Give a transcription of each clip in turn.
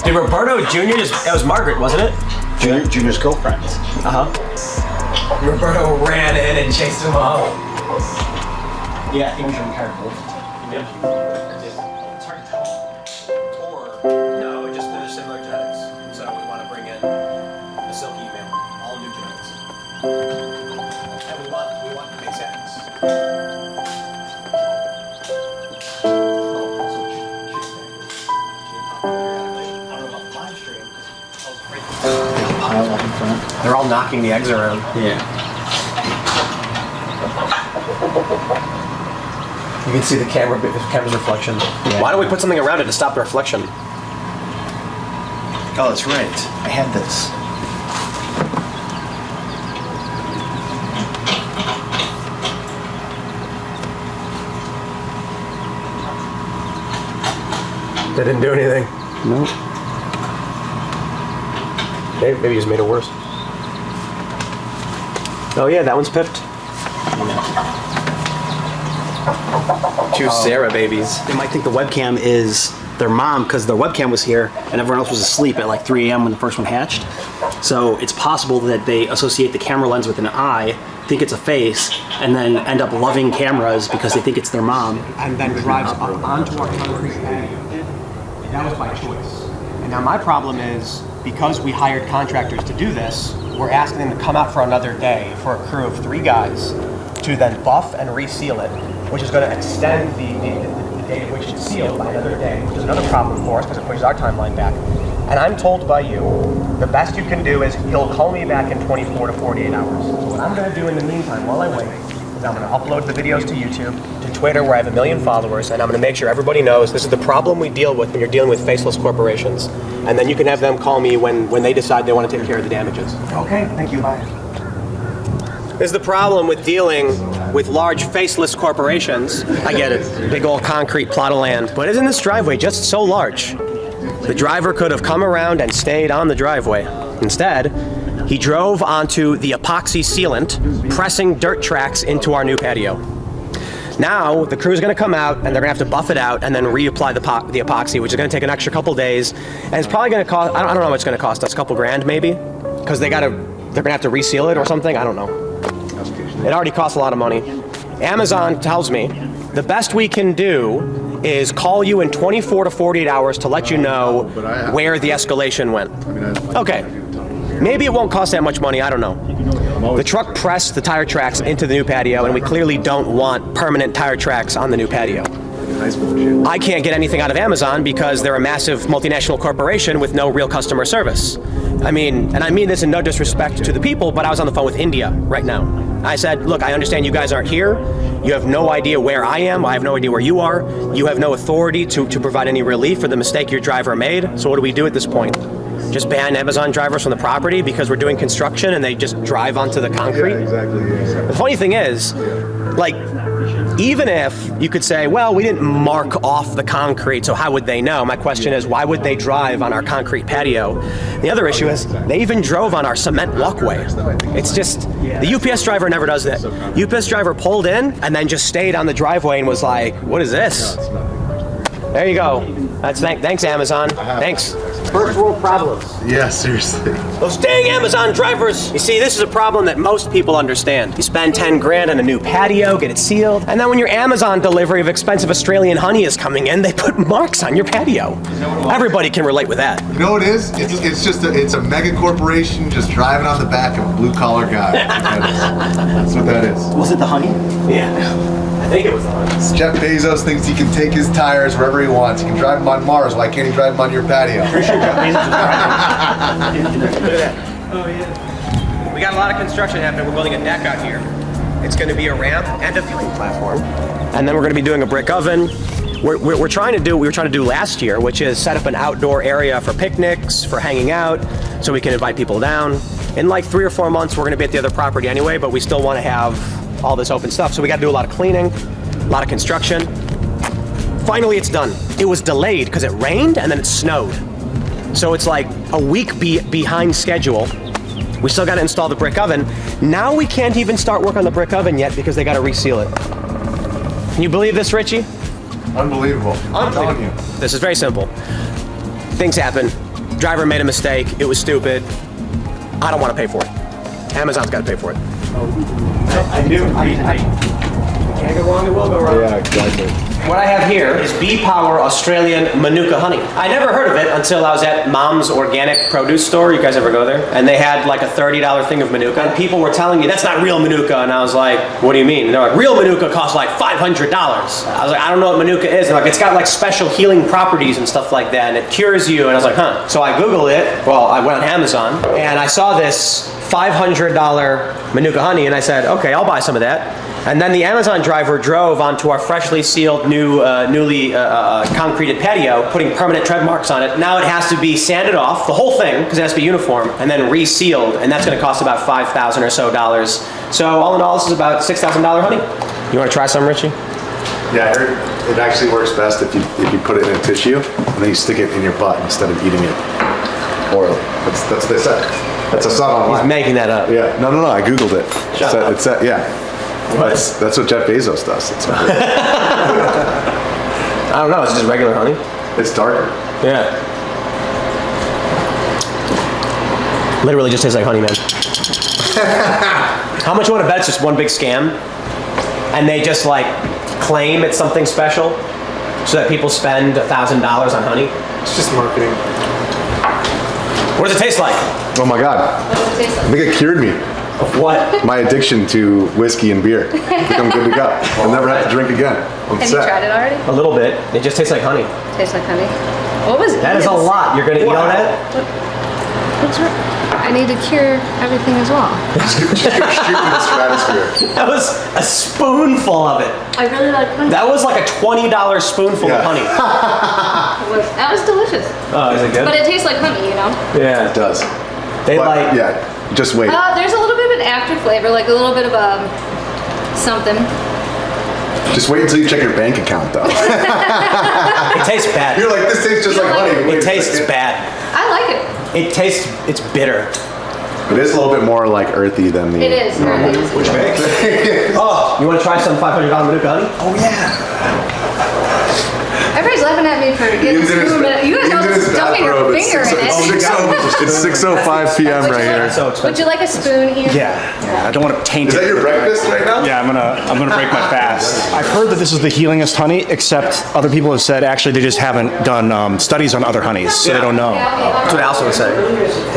Did Roberto Jr. that was Margaret, wasn't it? Junior's girlfriend. Roberto ran in and chased him out. Yeah, I think we should retire both. Yep. It's hard to tell. Or, no, just they're similar genetics. So we want to bring in a silky male, all new genetics. And we want to make sapiens. Pile up in front. They're all knocking the eggs around. Yeah. You can see the camera's reflection. Yeah. Why don't we put something around it to stop the reflection? Oh, that's right. I had this. That didn't do anything. No. Maybe you just made it worse. Oh yeah, that one's pipped. Two Sarah babies. They might think the webcam is their mom because their webcam was here and everyone else was asleep at like 3 a.m. when the first one hatched. So it's possible that they associate the camera lens with an eye, think it's a face, and then end up loving cameras because they think it's their mom. And then drives up onto our concrete patio. That was by choice. And now my problem is, because we hired contractors to do this, we're asking them to come out for another day for a crew of 3 guys to then buff and reseal it, which is going to extend the date at which it's sealed by another day, which is another problem for us because it pushes our timeline back. And I'm told by you, the best you can do is you'll call me back in 24 to 48 hours. So what I'm going to do in the meantime while I wait is I'm going to upload the videos to YouTube, to Twitter where I have 1 million followers, and I'm going to make sure everybody knows this is the problem we deal with when you're dealing with faceless corporations. And then you can have them call me when they decide they want to take care of the damages. Okay, thank you, bye. This is the problem with dealing with large faceless corporations. I get it, big old concrete plot of land. But isn't this driveway just so large? The driver could have come around and stayed on the driveway. Instead, he drove onto the epoxy sealant, pressing dirt tracks into our new patio. Now, the crew's gonna come out and they're gonna have to buff it out and then reapply the epoxy, which is gonna take an extra couple days. And it's probably gonna cost, I don't know how much it's gonna cost us, a couple grand maybe? Because they're gonna have to reseal it or something, I don't know. It already costs a lot of money. Amazon tells me the best we can do is call you in 24 to 48 hours to let you know where the escalation went. Okay, maybe it won't cost that much money, I don't know. The truck pressed the tire tracks into the new patio and we clearly don't want permanent tire tracks on the new patio. I can't get anything out of Amazon because they're a massive multinational corporation with no real customer service. I mean, and I mean this in no disrespect to the people, but I was on the phone with India right now. I said, look, I understand you guys aren't here. You have no idea where I am. I have no idea where you are. You have no authority to provide any relief for the mistake your driver made. So what do we do at this point? Just ban Amazon drivers from the property because we're doing construction and they just drive onto the concrete? Yeah, exactly. Yeah. The funny thing is, like, even if you could say, well, we didn't mark off the concrete, so how would they know? My question is, why would they drive on our concrete patio? The other issue is, they even drove on our cement walkway. It's just, the UPS driver never does that. UPS driver pulled in and then just stayed on the driveway and was like, what is this? There you go. Thanks, Amazon. Thanks. First world problems. Yeah, seriously. Those dang Amazon drivers! You see, this is a problem that most people understand. You spend 10 grand on a new patio, get it sealed, and then when your Amazon delivery of expensive Australian honey is coming in, they put marks on your patio. Everybody can relate with that. You know what it is? It's a mega corporation just driving on the back of a blue collar guy. That's what that is. Was it the honey? Yeah. I think it was the honey. Jeff Bezos thinks he can take his tires wherever he wants. He can drive them on Mars. Why can't he drive them on your patio? Look at that. Oh, yeah. We got a lot of construction happening. We're building a deck out here. It's going to be a ramp and a viewing platform. And then we're going to be doing a brick oven. We're trying to do what we were trying to do last year, which is set up an outdoor area for picnics, for hanging out, so we can invite people down. In like 3 or 4 months, we're going to be at the other property anyway, but we still want to have all this open stuff. So we got to do a lot of cleaning, a lot of construction. Finally, it's done. It was delayed because it rained and then it snowed. So it's like a week behind schedule. We still got to install the brick oven. Now we can't even start work on the brick oven yet because they got to reseal it. Can you believe this, Richie? Unbelievable. I'm telling you. This is very simple. Things happen. Driver made a mistake. It was stupid. I don't want to pay for it. Amazon's got to pay for it. I can't go wrong, it will go wrong. Yeah, exactly. What I have here is Bee Power Australian Manuka honey. I never heard of it until I was at Mom's Organic Produce Store. You guys ever go there? And they had like a $30 thing of Manuka. And people were telling me, that's not real Manuka. And I was like, what do you mean? And they're like, real Manuka costs like $500. I was like, I don't know what Manuka is. And like, it's got like special healing properties and stuff like that. And it cures you. And I was like, huh. So I Googled it. Well, I went on Amazon and I saw this $500 Manuka honey. And I said, okay, I'll buy some of that. And then the Amazon driver drove onto our freshly sealed, newly concreted patio, putting permanent tread marks on it. Now it has to be sanded off, the whole thing, because it has to be uniform, and then resealed, and that's going to cost about $5,000 or so dollars. So all in all, this is about $6,000 honey. You want to try some, Richie? Yeah, I heard it actually works best if you put it in a tissue and then you stick it in your butt instead of eating it orally. That's what they said. That's a saw online. He's making that up. Yeah, no, I googled it. Shut up. It's yeah. That's what Jeff Bezos does. I don't know, it's just regular honey. It's darker. Yeah. Literally just tastes like honey, man. How much you want to bet it's just one big scam? And they just like claim it's something special so that people spend $1,000 on honey? It's just marketing. What does it taste like? Oh my God. What does it taste like? I think it cured me. Of what? My addiction to whiskey and beer. I think I'm good to go. I'll never have to drink again. I'm Have set. you tried it already? A little bit. It just tastes like honey. Tastes like honey. What was it? That is a lot. You're gonna eat all that? What's wrong? I need to cure everything as well. Just go shoot in the stratosphere. That was a spoonful of it. I really like honey. That was like a $20 spoonful of honey. That was delicious. Oh, is it good? But it tastes like honey, you know? Yeah. It does. They But, like. yeah, just wait. There's a little bit of an after flavor, like a little bit of something. Just wait until you check your bank account, though. It tastes bad. You're like, this tastes just You like like honey. it? Wait It a tastes second. bad. I like it. It's bitter. It is a little bit more like earthy than the. It is. Which bank? Oh, you want to try some $500 Manuka honey? Oh yeah. Everybody's laughing at me for getting spoon. You guys don't dump your finger in it. It's 6:05 p.m. right here. So Would expensive. you like a spoon, Ian? Yeah, I don't want to taint Is that it. your breakfast right now? Yeah, I'm gonna break my fast. I've heard that this is the healingest honey, except other people have said actually they just haven't done studies on other honeys, so they don't know. That's what Alison was saying.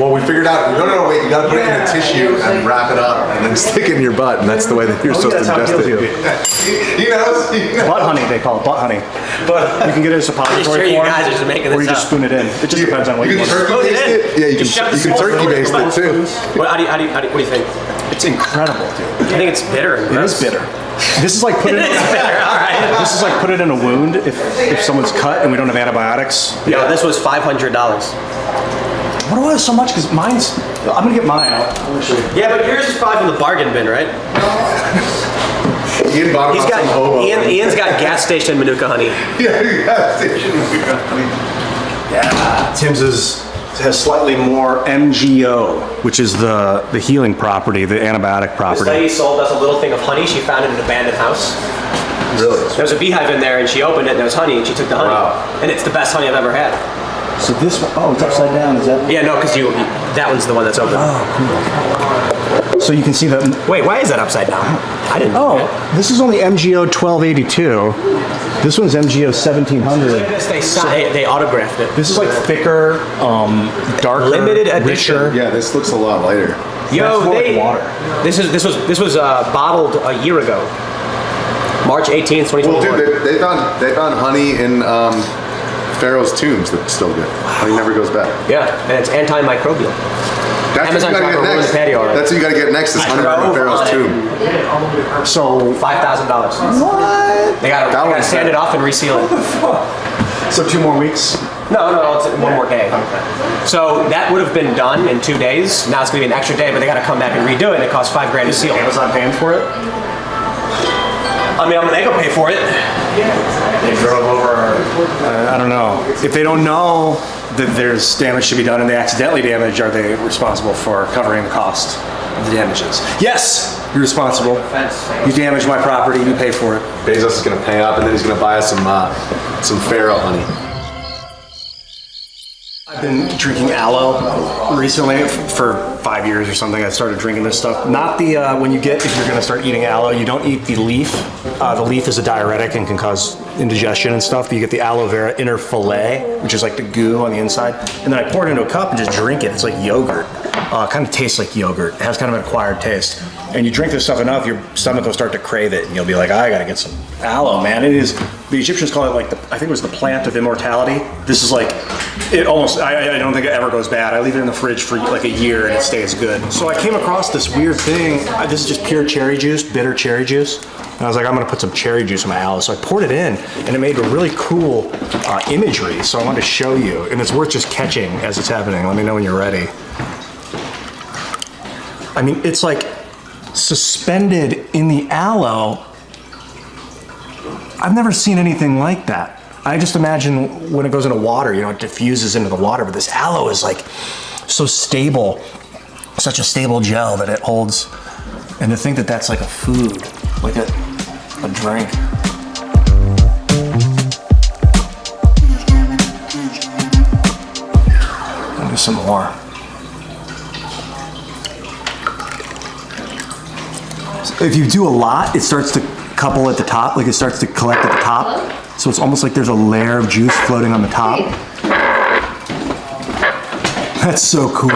Well, we figured out. No, wait. You gotta put it in a tissue and wrap it up, and then stick it in your butt, and that's the way that you're supposed to that's how it ingest kills it. He knows. He knows. Butt honey, they call it butt honey. But You can get it as a pretty sure suppository you form, guys are just making or this you just up. spoon it in. It just depends on what You you can want. turkey baste it. Yeah, you Just shove can the turkey baste it too. What do you think? It's incredible, dude. I think it's bitter. It is bitter. This is like put it. All right. This is like put it in a wound if someone's cut and we don't have antibiotics. Yeah, this was $500. What do I have so much? Because mine's. I'm gonna get mine. I'll show you. Yeah, but yours is probably from the bargain bin, right? Ian bought He's him off some hobo. got Ian's got gas station Manuka honey. Yeah. Tim's has slightly more MGO, which is the healing property, the antibiotic This property. lady sold us a little thing of honey she found in an abandoned house. Really? There was a beehive in there and she opened it and there was honey and she took the honey. Wow. And it's the best honey I've ever had. So this one, oh, it's upside down. Is that? Yeah, no, because that one's the one that's open. So you can see that. Wait, why is that upside down? I didn't know that. Oh, this is only MGO 1282. This one's MGO 1700. They autographed it. This is like thicker, darker, Limited edition. richer. Yeah, this looks a lot lighter. That's more like water. This was bottled a year ago, March 18th, 2021. Well, dude, they found honey in Pharaoh's tombs that's still good. Honey never goes bad. Yeah, and it's antimicrobial. That's Amazon what you gotta driver get ruined next. the patio already. That's what you gotta get next is honey from Pharaoh's tomb. So $5,000. what? They gotta one's sand it better. off and reseal it. So 2 more weeks. No, it's one more day. So that would have been done in 2 days. Now it's gonna be an extra day, but they gotta come back and redo it. And it costs $5,000 to seal. Amazon paying for it? I mean, they gonna pay for it. They drove over. I don't know. If they don't know that there's damage to be done and they accidentally damage, are they responsible for covering the cost of the damages? Yes, you're responsible. You damaged my property, you pay for it. Bezos is gonna pay up, and then he's gonna buy us some Pharaoh honey. I've been drinking aloe recently for 5 years or something. I started drinking this stuff. Not the, if you're gonna start eating aloe, you don't eat the leaf. The leaf is a diuretic and can cause indigestion and stuff, but you get the aloe vera inner fillet, which is like the goo on the inside. And then I pour it into a cup and just drink it. It's like yogurt. It kind of tastes like yogurt. It has kind of an acquired taste. And you drink this stuff enough, your stomach will start to crave it, and you'll be like, I gotta get some aloe, man. It is, the Egyptians call it like I think it was the plant of immortality. This is like, it almost, I don't think it ever goes bad. I leave it in the fridge for like a year and it stays good. So I came across this weird thing. This is just pure cherry juice, bitter cherry juice. And I was like, I'm gonna put some cherry juice in my aloe. So I poured it in, and it made a really cool imagery. So I wanted to show you, and it's worth just catching as it's happening. Let me know when you're ready. I mean, it's like suspended in the aloe. I've never seen anything like that. I just imagine when it goes into water, it diffuses into the water, but this aloe is like so stable, such a stable gel that it holds. And to think that that's like a food, like a drink. I'll do some more. If you do a lot, it starts to couple at the top, like it starts to collect at the top. So it's almost like there's a layer of juice floating on the top. That's so cool.